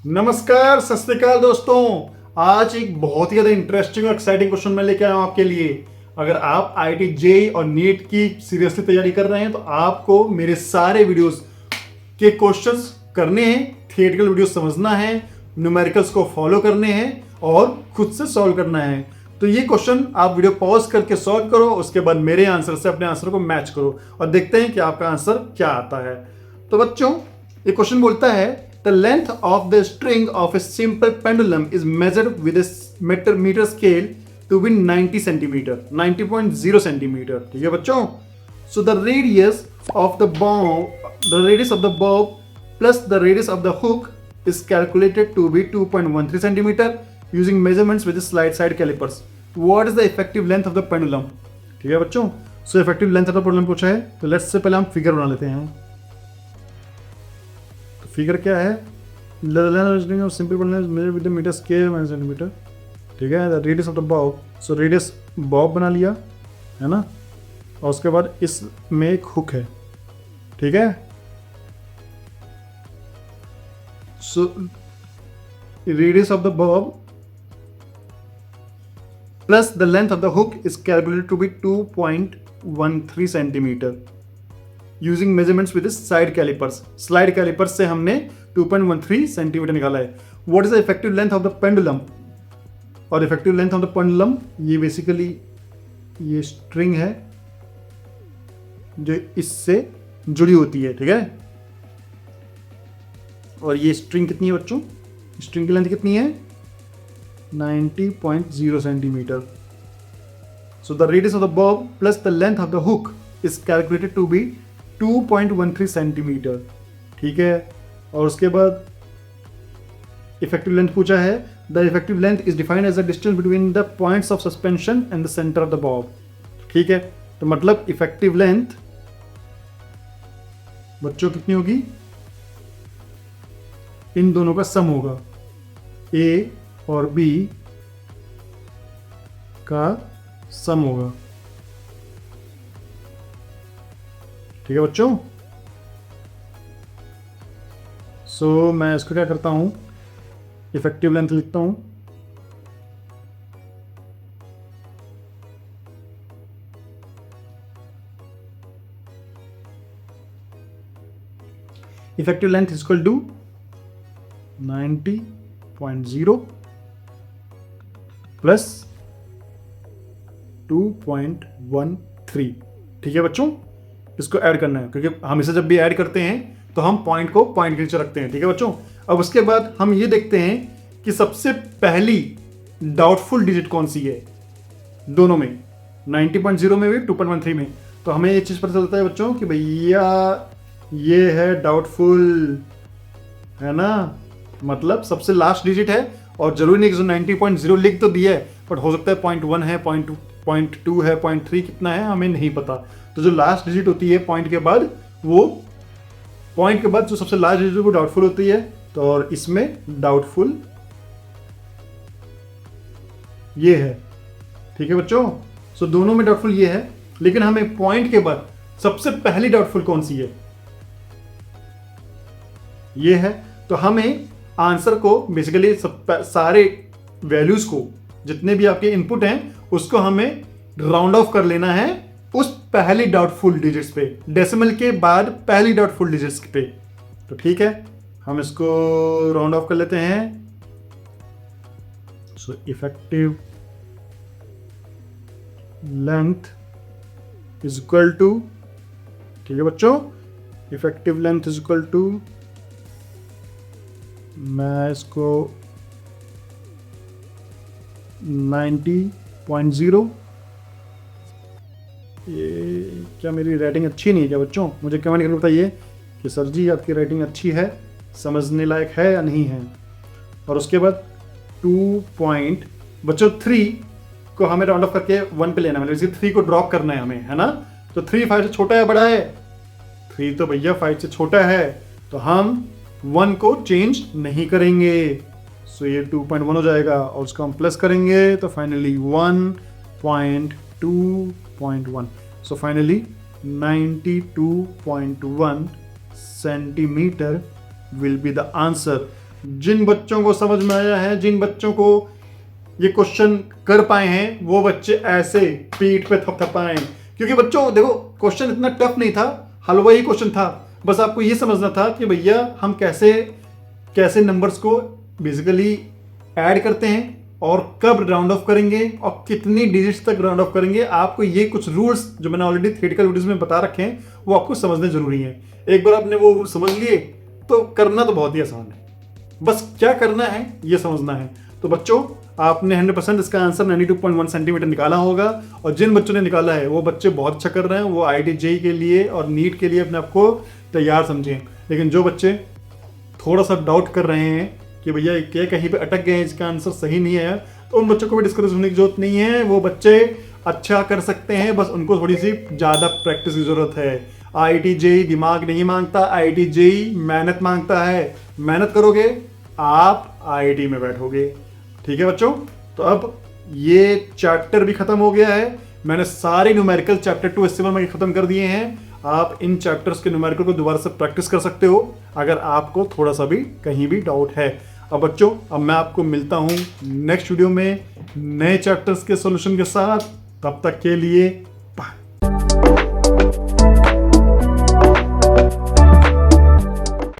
नमस्कार, सत श्री अकाल दोस्तों। आज एक बहुत ही ज़्यादा इंटरेस्टिंग और एक्साइटिंग क्वेश्चन मैं लेके आया हूँ आपके लिए। अगर आप आईआईटी जेईई और नीट की सीरियसली तैयारी कर रहे हैं तो आपको मेरे सारे वीडियोस के क्वेश्चंस करने हैं, थियोरेटिकल वीडियोस समझना है, न्यूमेरिकल्स को फॉलो करने हैं और खुद से सॉल्व करना है। तो ये क्वेश्चन आप वीडियो पॉज करके सॉल्व करो, उसके बाद मेरे आंसर से अपने आंसर को मैच करो और देखते हैं कि आपका आंसर क्या आता है। तो बच्चों, ये क्वेश्चन बोलता है the length of the string of a simple pendulum is measured with a meter scale to be 90 centimeter, 90.0 centimeter. ठीक है बच्चों? So the radius of the bob plus the radius of the hook is calculated to be 2.13 centimeter using measurements with the side calipers. What is the effective length of the pendulum? ठीक है बच्चों? So effective length of the pendulum पूछा है, तो let's से पहले हम figure बना लेते हैं। फिगर क्या है? Simple with the metre scale centimetre. ठीक है, the radius of the bob, so radius bob बना लिया है ना, और उसके बाद इसमें एक हुक है। ठीक है, so radius of the bob plus the length of the hook is calculated to be 2.13 centimetre using measurements with side callipers. Slide callipers से हमने 2.13 सेंटीमीटर निकाला है। What is the effective length of the pendulum? और effective length of the pendulum ये basically ये string है जो इससे जुड़ी होती है। ठीक है, और ये स्ट्रिंग कितनी है बच्चों? स्ट्रिंग की लेंथ कितनी है? 90.0 centimetre. So the radius of the bob plus the length of the hook is calculated to be 2.13 centimetre. ठीक है, और उसके बाद इफेक्टिव लेंथ पूछा है। The effective length is defined as the distance between the points of suspension and the centre of the bob. ठीक है, तो मतलब इफेक्टिव लेंथ बच्चों कितनी होगी? इन दोनों का सम होगा, ए और बी का सम होगा। ठीक है बच्चों, सो मैं इसको क्या करता हूं, इफेक्टिव लेंथ लिखता हूं। Effective length is equal to 90.0 plus 2.13। ठीक है बच्चों, इसको ऐड करना है क्योंकि हम इसे जब भी ऐड करते हैं तो हम पॉइंट को पॉइंट के नीचे रखते हैं। ठीक है बच्चों, अब उसके बाद हम ये देखते हैं कि सबसे पहली डाउटफुल डिजिट कौन सी है दोनों में, 90.0 में भी 2.13 में। तो हमें ये चीज पता चलता है बच्चों कि भैया ये है डाउटफुल, है ना, मतलब सबसे लास्ट डिजिट है। और जरूरी नहीं कि 90.0 लिख तो दिया है, बट हो सकता है 0.1 है, 0.2 है, 0.3 कितना है हमें नहीं पता। तो जो लास्ट डिजिट होती है पॉइंट के बाद, वो पॉइंट के बाद जो सबसे लास्ट डिजिट वो डाउटफुल होती है। तो और इसमें डाउटफुल ये है। ठीक है बच्चों, सो दोनों में डाउटफुल ये है, लेकिन हमें पॉइंट के बाद सबसे पहली डाउटफुल कौन सी है? ये है। तो हमें आंसर को बेसिकली सारे वैल्यूज को, जितने भी आपके इनपुट हैं, उसको हमें राउंड ऑफ कर लेना है उस पहली डाउटफुल डिजिट्स पे, डेसिमल के बाद पहली डाउटफुल डिजिट्स पे। तो ठीक है, हम इसको राउंड ऑफ कर लेते हैं। So effective length is equal to, ठीक है बच्चों, effective length is equal to, मैं इसको 90.0, ये क्या मेरी राइटिंग अच्छी नहीं है क्या बच्चों? मुझे कमेंट करके बताइए कि सर जी आपकी राइटिंग अच्छी है, समझने लायक है या नहीं है। और उसके बाद 3 को हमें राउंड ऑफ करके 1 पे लेना है, मतलब 3 को ड्रॉप करना है हमें, है ना। तो 3 5 से छोटा है बड़ा है? 3 तो भैया 5 से छोटा है, तो हम 1 को चेंज नहीं करेंगे। सो ये 2.1 हो जाएगा और उसको हम प्लस करेंगे तो finally 1.2.1। So finally 92.1 centimeter will be the answer. जिन बच्चों को समझ में आया है, जिन बच्चों को ये क्वेश्चन कर पाए हैं, वो बच्चे ऐसे पीठ पे थपथपाएं। क्योंकि बच्चों देखो, क्वेश्चन इतना टफ नहीं था, हलवा ही क्वेश्चन था। बस आपको ये समझना था कि भैया हम कैसे कैसे नंबर्स को बेसिकली ऐड करते हैं और कब राउंड ऑफ करेंगे और कितनी डिजिट्स तक राउंड ऑफ करेंगे। आपको ये कुछ रूल्स जो मैंने ऑलरेडी थ्योरेटिकल वीडियोस में बता रखे हैं, वो आपको समझने जरूरी है। एक बार आपने वो समझ लिए तो करना तो बहुत ही आसान है, बस क्या करना है ये समझना है। तो बच्चों, आपने 100% इसका आंसर 92.1 सेंटीमीटर निकाला होगा, और जिन बच्चों ने निकाला है वो बच्चे बहुत अच्छा कर रहे हैं। वो IIT JEE के लिए और नीट के लिए अपने आप को तैयार समझें। लेकिन जो बच्चे थोड़ा सा डाउट कर रहे हैं कि भैया क्या कहीं पे अटक गए हैं, इसका आंसर सही नहीं है, तो उन बच्चों को भी डिस्करेज होने की जरूरत नहीं है। वो बच्चे अच्छा कर सकते हैं, बस उनको थोड़ी सी ज़्यादा प्रैक्टिस की जरूरत है। IIT JEE दिमाग नहीं मांगता, IIT JEE मेहनत मांगता है। मेहनत करोगे आप IIT में बैठोगे। ठीक है बच्चों, तो अब ये चैप्टर भी खत्म हो गया है। मैंने सारे न्यूमेरिकल चैप्टर 2 HCFL में खत्म कर दिए हैं। आप इन चैप्टर्स के न्यूमेरिकल को दोबारा से प्रैक्टिस कर सकते हो अगर आपको थोड़ा सा भी कहीं भी डाउट है। अब बच्चों, अब मैं आपको मिलता हूँ नेक्स्ट वीडियो में नए चैप्टर्स के सॉल्यूशन के साथ। तब तक के लिए